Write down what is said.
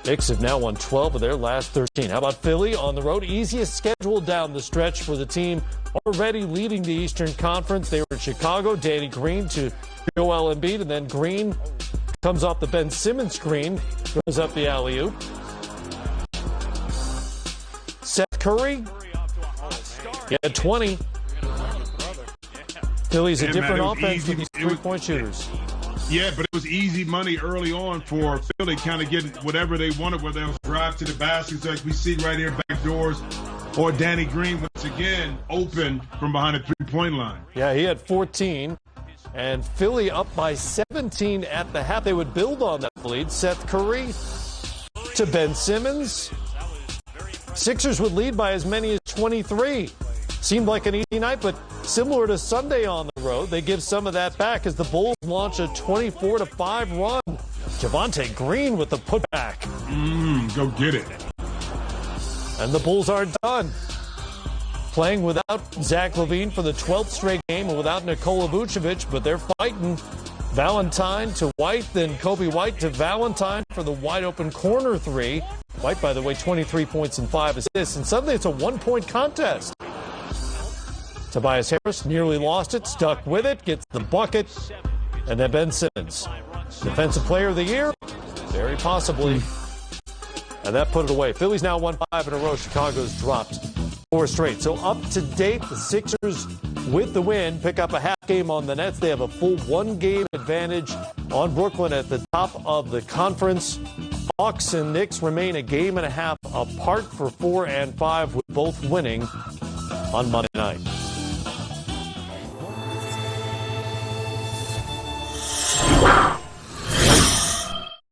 Knicks have now won 12 of their last 13. How about Philly on the road? Easiest schedule down the stretch for the team already leading the Eastern Conference. They were in Chicago. Danny Green to Joel Embiid, and then Green comes off the Ben Simmons screen, goes up the alley-oop. Seth Curry, he had 20. Philly's a different offense with these three-point shooters. Yeah, but it was easy money early on for Philly, kind of getting whatever they wanted, whether it was drive to the baskets like we see right here, back doors, or Danny Green once again open from behind the three-point line. Yeah, he had 14, and Philly up by 17 at the half. They would build on that lead. Seth Curry to Ben Simmons. Sixers would lead by as many as 23. Seemed like an easy night, but similar to Sunday on the road, they give some of that back as the Bulls launch a 24-5 run. Javonte Green with the putback. Go get it. And the Bulls aren't done. Playing without Zach LaVine for the 12th straight game and without Nikola Vucevic, but they're fighting. Valentine to White, then Kobe White to Valentine for the wide-open corner three. White, by the way, 23 points and 5 assists. And suddenly it's a one-point contest. Tobias Harris nearly lost it, stuck with it, gets the bucket. And then Ben Simmons, Defensive Player of the Year, very possibly. And that put it away. Philly's now won 5 in a row. Chicago's dropped 4 straight. So up to date, the Sixers with the win pick up a half game on the Nets. They have a full 1-game advantage on Brooklyn at the top of the conference. Hawks and Knicks remain a game and a half apart for 4 and 5, with both winning on Monday night.